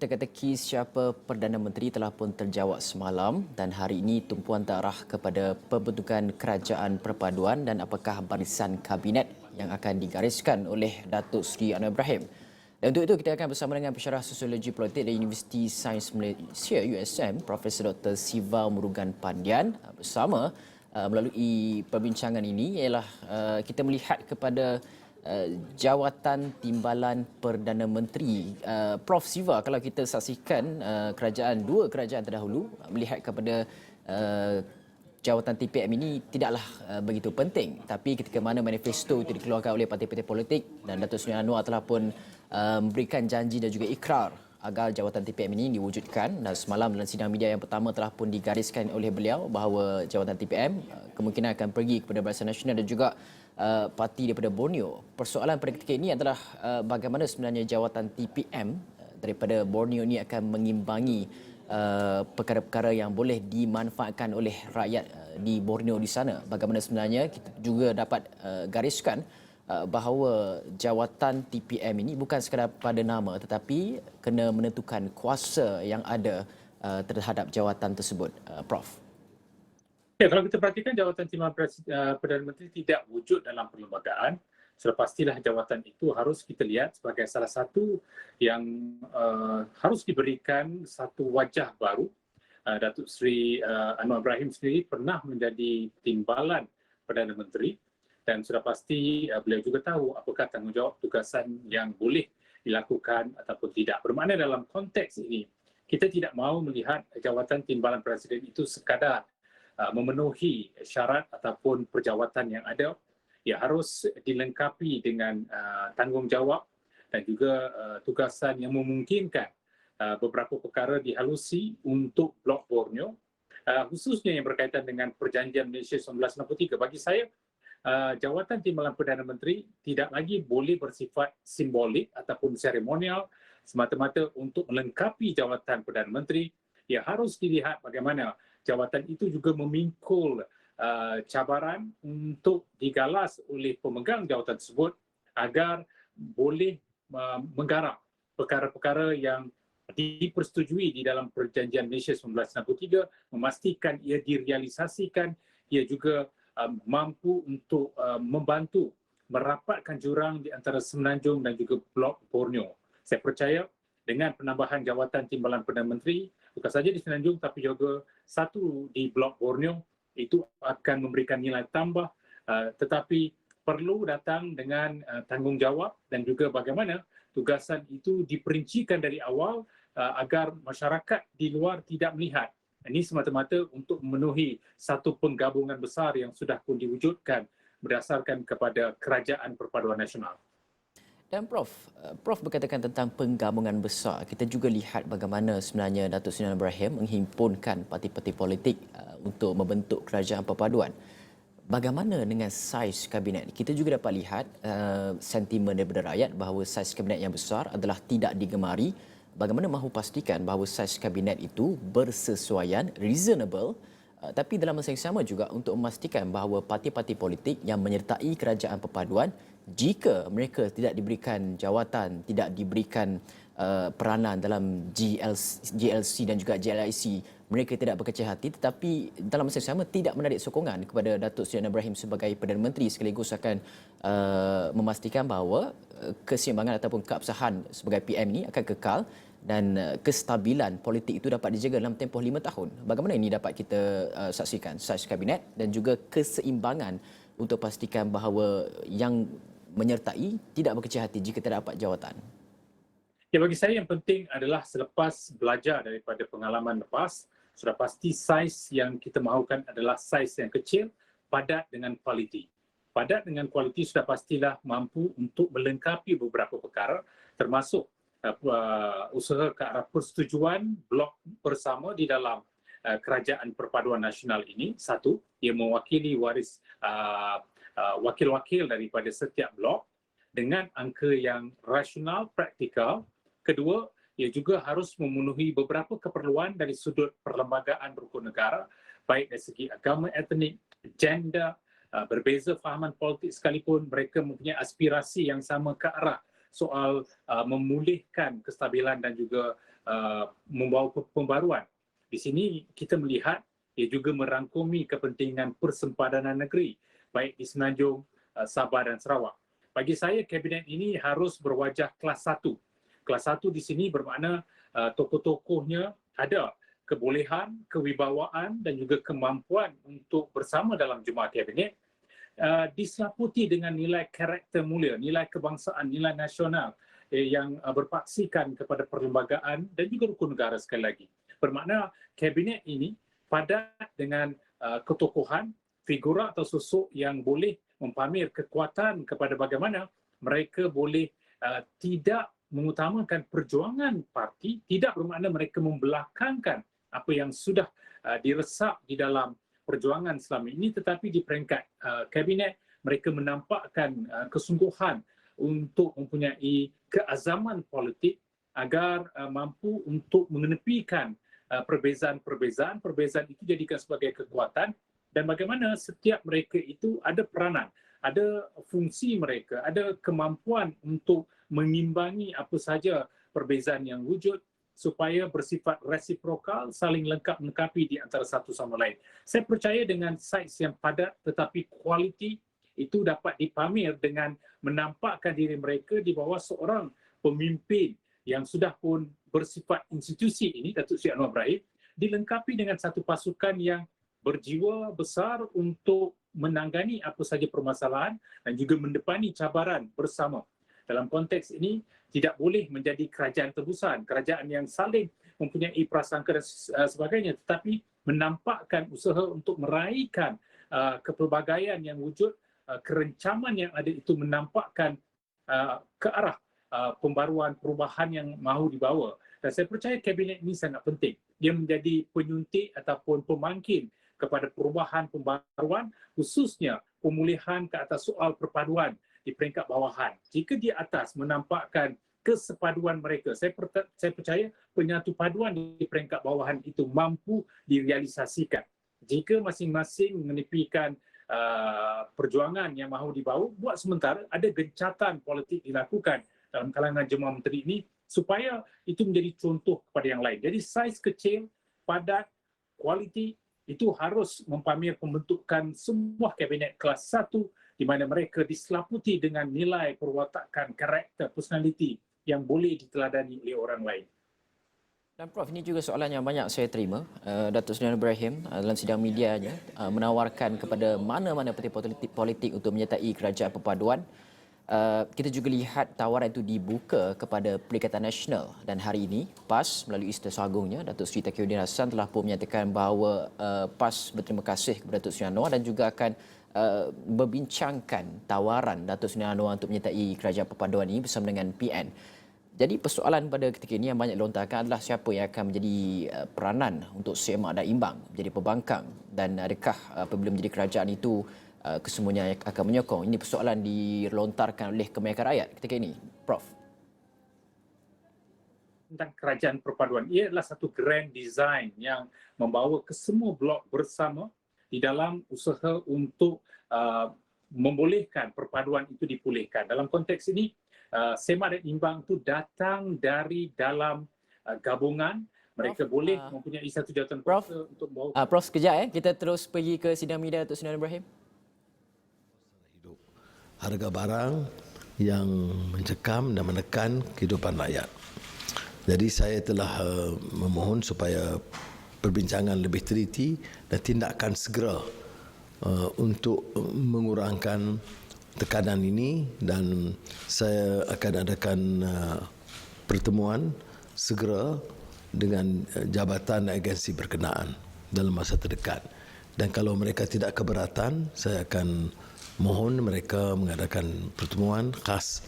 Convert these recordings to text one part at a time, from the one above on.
Teka-teki siapa Perdana Menteri telah pun terjawab semalam dan hari ini tumpuan terarah kepada pembentukan kerajaan perpaduan dan apakah barisan kabinet yang akan digariskan oleh Datuk Seri Anwar Ibrahim. Dan untuk itu kita akan bersama dengan pensyarah sosiologi politik dari Universiti Sains Malaysia USM Profesor Dr. Siva Murugan Pandian bersama melalui perbincangan ini ialah kita melihat kepada jawatan timbalan Perdana Menteri. Prof Siva, kalau kita saksikan dua kerajaan terdahulu melihat kepada uh, jawatan TPM ini tidaklah begitu penting, tapi ketika mana manifesto itu dikeluarkan oleh parti-parti politik dan Datuk Seri Anwar telah pun memberikan janji dan juga ikrar agar jawatan TPM ini diwujudkan, dan semalam dalam sidang media yang pertama telah pun digariskan oleh beliau bahawa jawatan TPM kemungkinan akan pergi kepada Barisan Nasional dan juga parti daripada Borneo. Persoalan pada ketika ini adalah bagaimana sebenarnya jawatan TPM daripada Borneo ini akan mengimbangi perkara-perkara yang boleh dimanfaatkan oleh rakyat di Borneo di sana. Bagaimana sebenarnya kita juga dapat gariskan bahawa jawatan TPM ini bukan sekadar pada nama tetapi kena menentukan kuasa yang ada terhadap jawatan tersebut. Prof. Ya, kalau kita perhatikan jawatan timbalan Perdana Menteri tidak wujud dalam perlembagaan, sudah pastilah jawatan itu harus kita lihat sebagai salah satu yang harus diberikan satu wajah baru. Datuk Seri Anwar Ibrahim sendiri pernah menjadi timbalan Perdana Menteri dan sudah pasti beliau juga tahu apakah tanggungjawab tugasan yang boleh dilakukan ataupun tidak. Bermakna dalam konteks ini, kita tidak mahu melihat jawatan timbalan Presiden itu sekadar memenuhi syarat ataupun perjawatan yang ada, ia harus dilengkapi dengan tanggungjawab dan juga tugasan yang memungkinkan beberapa perkara dihalusi untuk Blok Borneo, khususnya yang berkaitan dengan Perjanjian Malaysia 1963. Bagi saya, jawatan timbalan Perdana Menteri tidak lagi boleh bersifat simbolik ataupun seremonial semata-mata untuk melengkapi jawatan Perdana Menteri. Ia harus dilihat bagaimana jawatan itu juga memikul cabaran untuk digalas oleh pemegang jawatan tersebut agar boleh menggarap perkara-perkara yang dipersetujui di dalam Perjanjian Malaysia 1963, memastikan ia direalisasikan, ia juga mampu untuk membantu merapatkan jurang di antara Semenanjung dan juga Blok Borneo. Saya percaya dengan penambahan jawatan timbalan Perdana Menteri, bukan saja di Semenanjung tapi juga satu di Blok Borneo, itu akan memberikan nilai tambah, tetapi perlu datang dengan tanggungjawab dan juga bagaimana tugasan itu diperincikan dari awal agar masyarakat di luar tidak melihat ini semata-mata untuk memenuhi satu penggabungan besar yang sudah pun diwujudkan berdasarkan kepada Kerajaan Perpaduan Nasional. Dan Prof berkatakan tentang penggabungan besar. Kita juga lihat bagaimana sebenarnya Datuk Seri Anwar Ibrahim menghimpunkan parti-parti politik untuk membentuk kerajaan perpaduan. Bagaimana dengan saiz kabinet? Kita juga dapat lihat sentimen daripada rakyat bahawa saiz kabinet yang besar adalah tidak digemari. Bagaimana mahu pastikan bahawa saiz kabinet itu bersesuaian, reasonable, tapi dalam masa yang sama juga untuk memastikan bahawa parti-parti politik yang menyertai kerajaan perpaduan, jika mereka tidak diberikan jawatan, tidak diberikan peranan dalam GLC dan juga GLIC, mereka tidak berkecil hati, tetapi dalam masa yang sama tidak menarik sokongan kepada Datuk Seri Anwar Ibrahim sebagai Perdana Menteri, sekaligus akan memastikan bahawa keseimbangan ataupun keabsahan sebagai PM ini akan kekal dan kestabilan politik itu dapat dijaga dalam tempoh 5 tahun. Bagaimana ini dapat kita saksikan saiz kabinet dan juga keseimbangan untuk pastikan bahawa yang menyertai tidak berkecil hati jika tidak dapat jawatan? Ya, bagi saya yang penting adalah selepas belajar daripada pengalaman lepas, sudah pasti saiz yang kita mahukan adalah saiz yang kecil, padat dengan kualiti. Padat dengan kualiti sudah pastilah mampu untuk melengkapi beberapa perkara, termasuk usaha ke arah persetujuan blok bersama di dalam Kerajaan Perpaduan Nasional ini. Satu, ia mewakili waris wakil-wakil daripada setiap blok dengan angka yang rasional, praktikal. Kedua, ia juga harus memenuhi beberapa keperluan dari sudut perlembagaan rukun negara, baik dari segi agama, etnik, gender, berbeza fahaman politik sekalipun, mereka mempunyai aspirasi yang sama ke arah soal memulihkan kestabilan dan juga membawa pembaruan. Di sini kita melihat ia juga merangkumi kepentingan persempadanan negeri, baik di Semenanjung, Sabah dan Sarawak. Bagi saya, kabinet ini harus berwajah kelas 1. Kelas 1 di sini bermakna tokoh-tokohnya ada kebolehan, kewibawaan dan juga kemampuan untuk bersama dalam jemaah kabinet, diseliputi dengan nilai karakter mulia, nilai kebangsaan, nilai nasional yang berpaksikan kepada perlembagaan dan juga rukun negara sekali lagi. Bermakna kabinet ini padat dengan ketokohan, figura atau sosok yang boleh mempamer kekuatan kepada bagaimana mereka boleh tidak mengutamakan perjuangan parti, tidak bermakna mereka membelakangkan apa yang sudah diresap di dalam perjuangan selama ini, tetapi di peringkat kabinet mereka menampakkan kesungguhan untuk mempunyai keazaman politik agar mampu untuk mengenepikan perbezaan itu jadikan sebagai kekuatan, dan bagaimana setiap mereka itu ada peranan, ada fungsi mereka, ada kemampuan untuk mengimbangi apa saja perbezaan yang wujud supaya bersifat resiprokal, saling lengkap melengkapi di antara satu sama lain. Saya percaya dengan saiz yang padat tetapi kualiti itu dapat dipamer dengan menampakkan diri mereka di bawah seorang pemimpin yang sudah pun bersifat institusi ini, Datuk Seri Anwar Ibrahim, dilengkapi dengan satu pasukan yang berjiwa besar untuk menangani apa saja permasalahan dan juga mendepani cabaran bersama. Dalam konteks ini, tidak boleh menjadi kerajaan tebusan, kerajaan yang saling mempunyai prasangka dan sebagainya, tetapi menampakkan usaha untuk meraihkan kepelbagaian yang wujud, kerencaman yang ada itu menampakkan ke arah pembaruan, perubahan yang mahu dibawa. Dan saya percaya kabinet ini sangat penting. Dia menjadi penyuntik ataupun pemangkin kepada perubahan pembaruan, khususnya pemulihan ke atas soal perpaduan di peringkat bawahan. Jika di atas menampakkan kesepaduan mereka, saya percaya penyatu paduan di peringkat bawahan itu mampu direalisasikan. Jika masing-masing menepikan perjuangan yang mahu dibawa, buat sementara ada gencatan politik dilakukan dalam kalangan jemaah menteri ini supaya itu menjadi contoh kepada yang lain. Jadi saiz kecil, padat, kualiti itu harus mempamer pembentukan sebuah kabinet kelas 1 di mana mereka diselaputi dengan nilai perwatakan, karakter, personaliti yang boleh diteladani oleh orang lain. Dan Prof, ini juga soalan yang banyak saya terima. Datuk Seri Anwar Ibrahim dalam sidang medianya menawarkan kepada mana-mana parti politik untuk menyertai kerajaan perpaduan. Kita juga lihat tawaran itu dibuka kepada Perikatan Nasional, dan hari ini PAS melalui Istilah Agungnya Datuk Seri Taufiquddin Hassan telah pun menyatakan bahawa PAS berterima kasih kepada Datuk Seri Anwar dan juga akan membincangkan tawaran Datuk Seri Anwar untuk menyertai kerajaan perpaduan ini bersama dengan PN. Jadi persoalan pada ketika ini yang banyak dilontarkan adalah siapa yang akan menjadi peranan untuk semak dan imbang, menjadi pembangkang, dan adakah apabila menjadi kerajaan itu kesemuanya akan menyokong. Ini persoalan dilontarkan oleh kebanyakan rakyat ketika ini, Prof. Tentang kerajaan perpaduan, ia adalah satu grand design yang membawa ke semua blok bersama di dalam usaha untuk membolehkan perpaduan itu dipulihkan. Dalam konteks ini, semak dan imbang itu datang dari dalam gabungan. Mereka boleh mempunyai satu jawatan kuasa untuk membawa. Prof, sekejap kita terus pergi ke sidang media Datuk Seri Anwar Ibrahim. Harga barang yang mencekam dan menekan kehidupan rakyat. Jadi saya telah memohon supaya perbincangan lebih teliti dan tindakan segera untuk mengurangkan tekanan ini, dan saya akan adakan pertemuan segera dengan jabatan dan agensi berkenaan dalam masa terdekat. Dan kalau mereka tidak keberatan, saya akan mohon mereka mengadakan pertemuan khas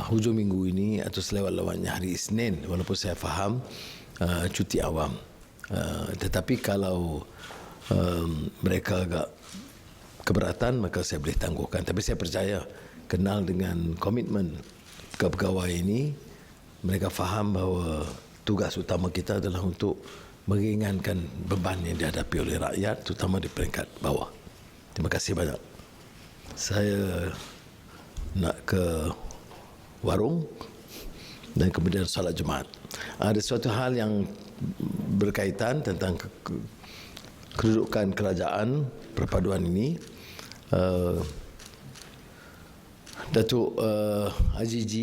hujung minggu ini atau selewat-lewatnya hari Isnin, walaupun saya faham cuti awam. Tetapi kalau mereka agak keberatan, maka saya boleh tangguhkan. Tapi saya percaya, kenal dengan komitmen pegawai ini, mereka faham bahawa tugas utama kita adalah untuk meringankan beban yang dihadapi oleh rakyat, terutama di peringkat bawah. Terima kasih banyak. Saya nak ke warung dan kemudian solat Jumaat. Ada suatu hal yang berkaitan tentang kedudukan kerajaan perpaduan ini. Datuk Haji G,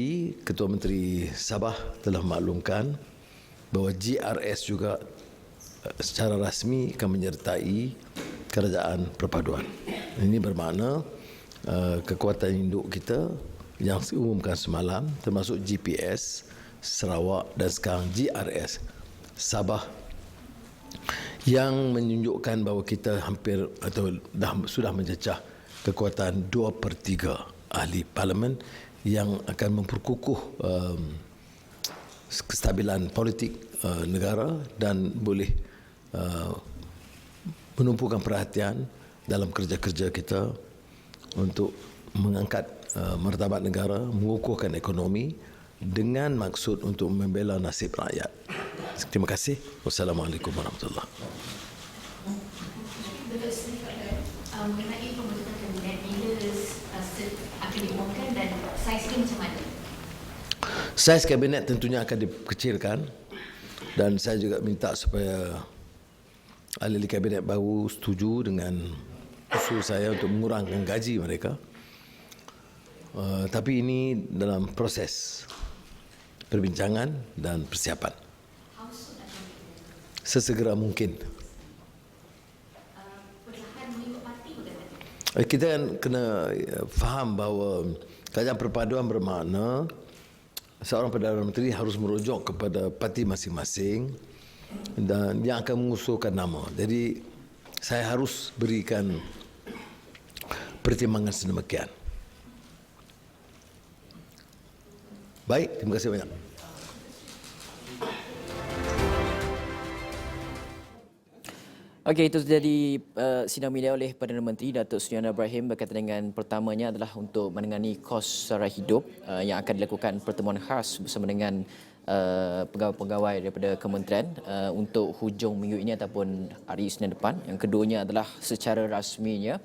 Ketua Menteri Sabah telah maklumkan bahawa GRS juga secara rasmi akan menyertai kerajaan perpaduan. Ini bermakna kekuatan induk kita yang diumumkan semalam termasuk GPS Sarawak dan sekarang GRS Sabah yang menunjukkan bahawa kita hampir atau sudah mencecah kekuatan 2/3 ahli parlimen yang akan memperkukuh kestabilan politik negara dan boleh menumpukan perhatian dalam kerja-kerja kita untuk mengangkat martabat negara, mengukuhkan ekonomi dengan maksud untuk membela nasib rakyat. Terima kasih. Wassalamualaikum warahmatullahi wabarakatuh. Mengenai pembentukan kabinet bila akan diumumkan dan saiznya macam mana? Saiz kabinet tentunya akan dikecilkan dan saya juga minta supaya ahli kabinet baru setuju dengan usul saya untuk mengurangkan gaji mereka. Tapi ini dalam proses perbincangan dan persiapan. Sesegera mungkin. Perlahan mengikut parti bagaimana? Kita kan kena faham bahawa kerajaan perpaduan bermakna seorang Perdana Menteri harus merujuk kepada parti masing-masing dan yang akan mengusulkan nama. Jadi saya harus berikan pertimbangan sedemikian. Baik, terima kasih banyak. Okey, itu jadi sidang media oleh Perdana Menteri Datuk Seri Anwar Ibrahim berkaitan dengan pertamanya adalah untuk menangani kos sara hidup yang akan dilakukan pertemuan khas bersama dengan pegawai-pegawai daripada kementerian untuk hujung minggu ini ataupun hari Isnin depan. Yang keduanya adalah secara rasminya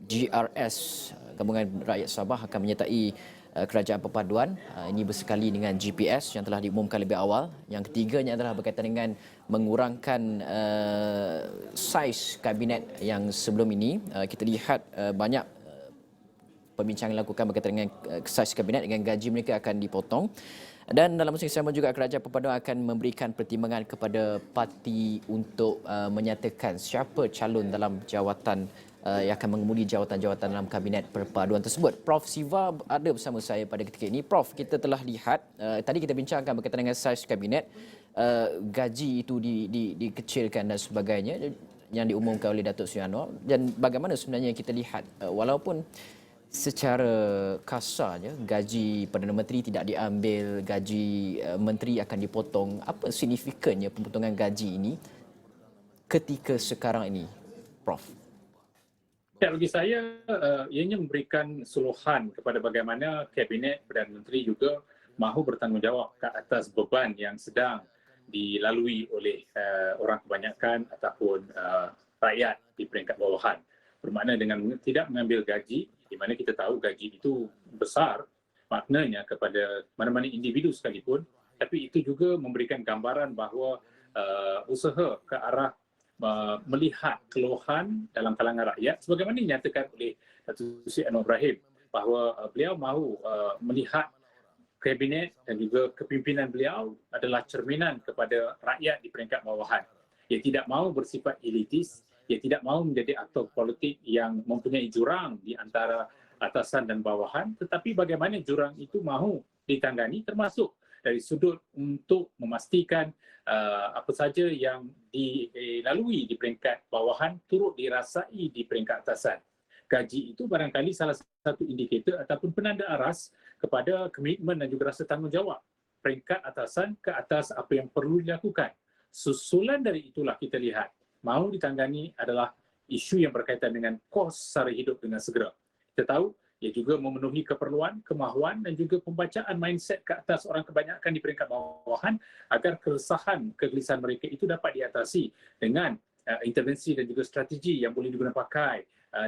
GRS Gabungan Rakyat Sabah akan menyertai kerajaan perpaduan. Ini bersekali dengan GPS yang telah diumumkan lebih awal. Yang ketiganya adalah berkaitan dengan mengurangkan saiz kabinet yang sebelum ini. Kita lihat banyak perbincangan dilakukan berkaitan dengan saiz kabinet dengan gaji mereka akan dipotong. Dan dalam masa yang sama juga kerajaan perpaduan akan memberikan pertimbangan kepada parti untuk menyatakan siapa calon dalam jawatan yang akan mengemudi jawatan-jawatan dalam kabinet perpaduan tersebut. Prof Siva ada bersama saya pada ketika ini. Prof, kita telah lihat tadi kita bincangkan berkaitan dengan saiz kabinet, gaji itu dikecilkan dan sebagainya yang diumumkan oleh Datuk Seri Anwar. Dan bagaimana sebenarnya kita lihat walaupun secara kasarnya gaji Perdana Menteri tidak diambil, gaji menteri akan dipotong, apa signifikannya pemotongan gaji ini ketika sekarang ini, Prof? Ya, bagi saya, ianya memberikan suluhan kepada bagaimana Kabinet Perdana Menteri juga mahu bertanggungjawab ke atas beban yang sedang dilalui oleh orang kebanyakan ataupun rakyat di peringkat bawahan. Bermakna dengan tidak mengambil gaji, di mana kita tahu gaji itu besar maknanya kepada mana-mana individu sekalipun, tapi itu juga memberikan gambaran bahawa usaha ke arah melihat keluhan dalam kalangan rakyat sebagaimana dinyatakan oleh Datuk Seri Anwar Ibrahim bahawa beliau mahu melihat kabinet dan juga kepimpinan beliau adalah cerminan kepada rakyat di peringkat bawahan. Ia tidak mahu bersifat elitis, ia tidak mahu menjadi aktor politik yang mempunyai jurang di antara atasan dan bawahan, tetapi bagaimana jurang itu mahu ditangani termasuk dari sudut untuk memastikan apa saja yang dilalui di peringkat bawahan turut dirasai di peringkat atasan. Gaji itu barangkali salah satu indikator ataupun penanda aras kepada komitmen dan juga rasa tanggungjawab peringkat atasan ke atas apa yang perlu dilakukan. Susulan dari itulah kita lihat mahu ditangani adalah isu yang berkaitan dengan kos sara hidup dengan segera. Kita tahu ia juga memenuhi keperluan, kemahuan dan juga pembacaan mindset ke atas orang kebanyakan di peringkat bawahan agar keresahan, kegelisahan mereka itu dapat diatasi dengan intervensi dan juga strategi yang boleh digunakan pakai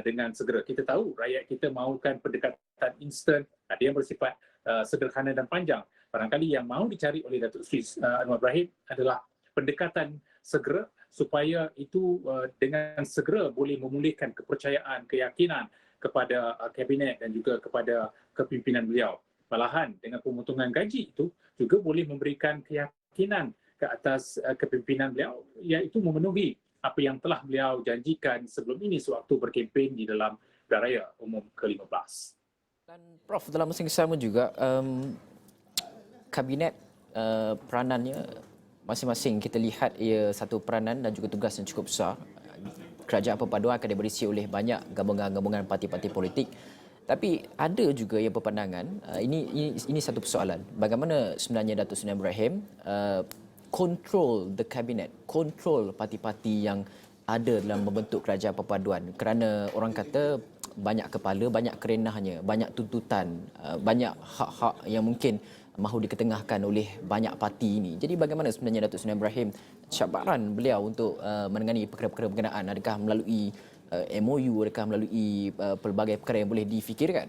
dengan segera. Kita tahu rakyat kita mahukan pendekatan instan, ada yang bersifat sederhana dan panjang. Barangkali yang mahu dicari oleh Datuk Seri Anwar Ibrahim adalah pendekatan segera supaya itu dengan segera boleh memulihkan kepercayaan, keyakinan kepada kabinet dan juga kepada kepimpinan beliau. Malahan dengan pemotongan gaji itu juga boleh memberikan keyakinan ke atas kepimpinan beliau, iaitu memenuhi apa yang telah beliau janjikan sebelum ini sewaktu berkempen di dalam pilihan raya umum ke-15. Dan Prof, dalam masa yang sama juga, kabinet peranannya masing-masing kita lihat ia satu peranan dan juga tugas yang cukup besar. Kerajaan perpaduan akan berisi oleh banyak gabungan-gabungan parti-parti politik. Tapi ada juga yang berpandangan, ini satu persoalan. Bagaimana sebenarnya Datuk Seri Ibrahim control the cabinet, control parti-parti yang ada dalam membentuk kerajaan perpaduan, kerana orang kata banyak kepala, banyak kerenahnya, banyak tuntutan, banyak hak-hak yang mungkin mahu diketengahkan oleh banyak parti ini. Jadi bagaimana sebenarnya Datuk Seri Ibrahim cabaran beliau untuk menangani perkara-perkara berkenaan? Adakah melalui MOU, adakah melalui pelbagai perkara yang boleh difikirkan?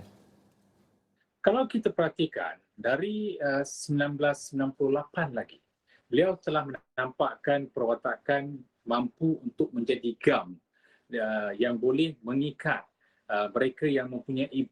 Kalau kita perhatikan dari 1998 lagi, beliau telah menampakkan perwatakan mampu untuk menjadi gam yang boleh mengikat mereka yang mempunyai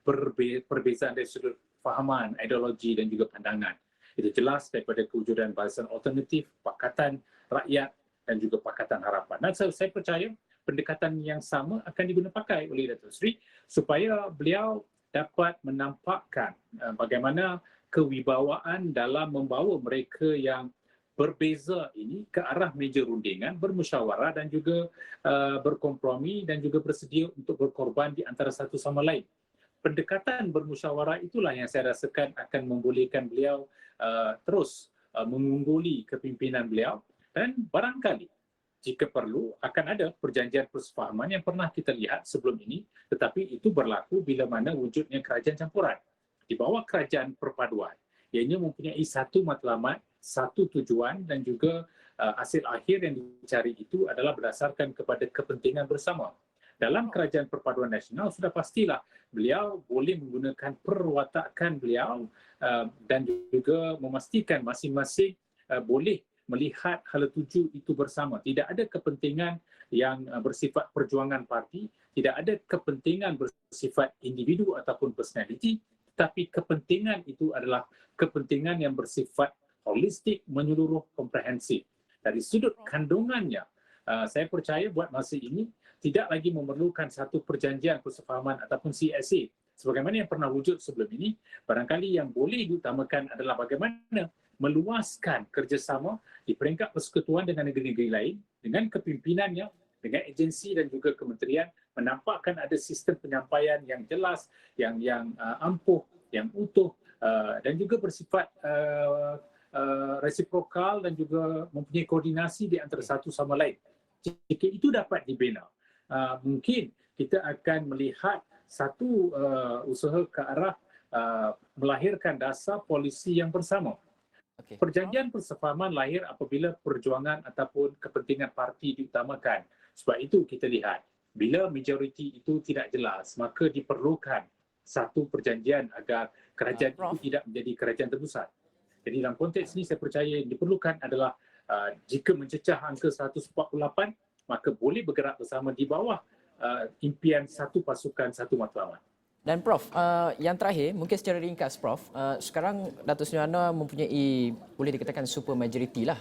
perbezaan dari sudut fahaman, ideologi dan juga pandangan. Itu jelas daripada kewujudan Barisan Alternatif, Pakatan Rakyat dan juga Pakatan Harapan. Dan saya percaya pendekatan yang sama akan diguna pakai oleh Datuk Seri supaya beliau dapat menampakkan bagaimana kewibawaan dalam membawa mereka yang berbeza ini ke arah meja rundingan, bermusyawarah dan juga berkompromi dan juga bersedia untuk berkorban di antara satu sama lain. Pendekatan bermusyawarah itulah yang saya rasakan akan membolehkan beliau terus mengungguli kepimpinan beliau, dan barangkali jika perlu akan ada perjanjian persefahaman yang pernah kita lihat sebelum ini, tetapi itu berlaku bila mana wujudnya kerajaan campuran. Di bawah kerajaan perpaduan, ianya mempunyai satu matlamat, satu tujuan dan juga hasil akhir yang dicari itu adalah berdasarkan kepada kepentingan bersama. Dalam kerajaan perpaduan nasional sudah pastilah beliau boleh menggunakan perwatakan beliau dan juga memastikan masing-masing boleh melihat hala tuju itu bersama. Tidak ada kepentingan yang bersifat perjuangan parti, tidak ada kepentingan bersifat individu ataupun personality, tetapi kepentingan itu adalah kepentingan yang bersifat holistik, menyeluruh, komprehensif. Dari sudut kandungannya, saya percaya buat masa ini tidak lagi memerlukan satu perjanjian persefahaman ataupun CSA. Sebagaimana yang pernah wujud sebelum ini, barangkali yang boleh diutamakan adalah bagaimana meluaskan kerjasama di peringkat persekutuan dengan negeri-negeri lain, dengan kepimpinannya, dengan agensi dan juga kementerian, menampakkan ada sistem penyampaian yang jelas, yang ampuh, yang utuh dan juga bersifat resiprokal dan juga mempunyai koordinasi di antara satu sama lain. Jika itu dapat dibina, mungkin kita akan melihat satu usaha ke arah melahirkan dasar polisi yang bersama. Okay. Perjanjian persefahaman lahir apabila perjuangan ataupun kepentingan parti diutamakan. Sebab itu kita lihat, bila majoriti itu tidak jelas, maka diperlukan satu perjanjian agar kerajaan itu tidak menjadi kerajaan terbesar. Jadi dalam konteks ini saya percaya yang diperlukan adalah jika mencecah angka 148, maka boleh bergerak bersama di bawah impian satu pasukan, satu matlamat. Dan Prof, yang terakhir, mungkin secara ringkas Prof, sekarang Datuk Seri Anwar mempunyai, boleh dikatakan super majority lah.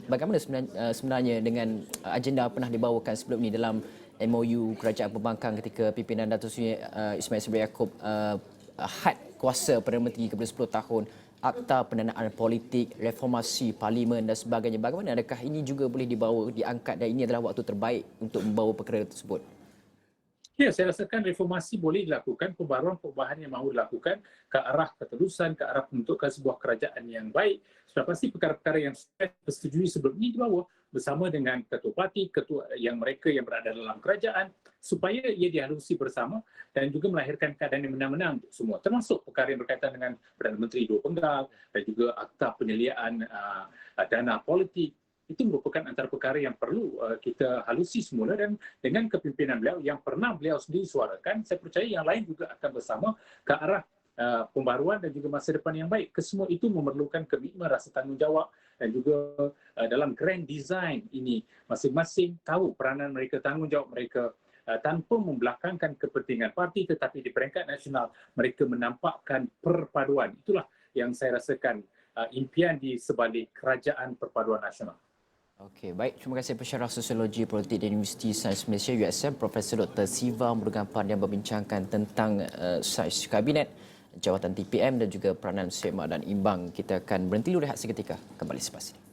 Bagaimana sebenarnya dengan agenda pernah dibawakan sebelum ini dalam MOU Kerajaan Pembangkang ketika pimpinan Datuk Seri Ismail Sabri Yaakob had kuasa Perdana Menteri kepada 10 tahun, Akta Pendanaan Politik, reformasi parlimen dan sebagainya. Bagaimana, adakah ini juga boleh dibawa, diangkat dan ini adalah waktu terbaik untuk membawa perkara tersebut? Ya, saya rasakan reformasi boleh dilakukan, perubahan yang mahu dilakukan ke arah keterusan, ke arah pembentukan sebuah kerajaan yang baik. Sudah pasti perkara-perkara yang saya setujui sebelum ini dibawa bersama dengan ketua parti, ketua yang mereka yang berada dalam kerajaan, supaya ia dihalusi bersama dan juga melahirkan keadaan yang menang-menang untuk semua. Termasuk perkara yang berkaitan dengan Perdana Menteri dua penggal dan juga akta penyediaan dana politik. itu merupakan antara perkara yang perlu kita halusi semula, dan dengan kepimpinan beliau yang pernah beliau sendiri suarakan, saya percaya yang lain juga akan bersama ke arah pembaruan dan juga masa depan yang baik. Kesemua itu memerlukan komitmen, rasa tanggungjawab, dan juga dalam grand design ini masing-masing tahu peranan mereka, tanggungjawab mereka, tanpa membelakangkan kepentingan parti, tetapi di peringkat nasional mereka menampakkan perpaduan. Itulah yang saya rasakan impian di sebalik Kerajaan Perpaduan Nasional. Okey, baik. Terima kasih pensyarah Sosiologi Politik dan Universiti Sains Malaysia USM, Profesor Dr. Siva Murugan yang membincangkan tentang saiz kabinet, jawatan TPM dan juga peranan semak dan imbang. Kita akan berhenti dulu rehat seketika. Kembali selepas ini.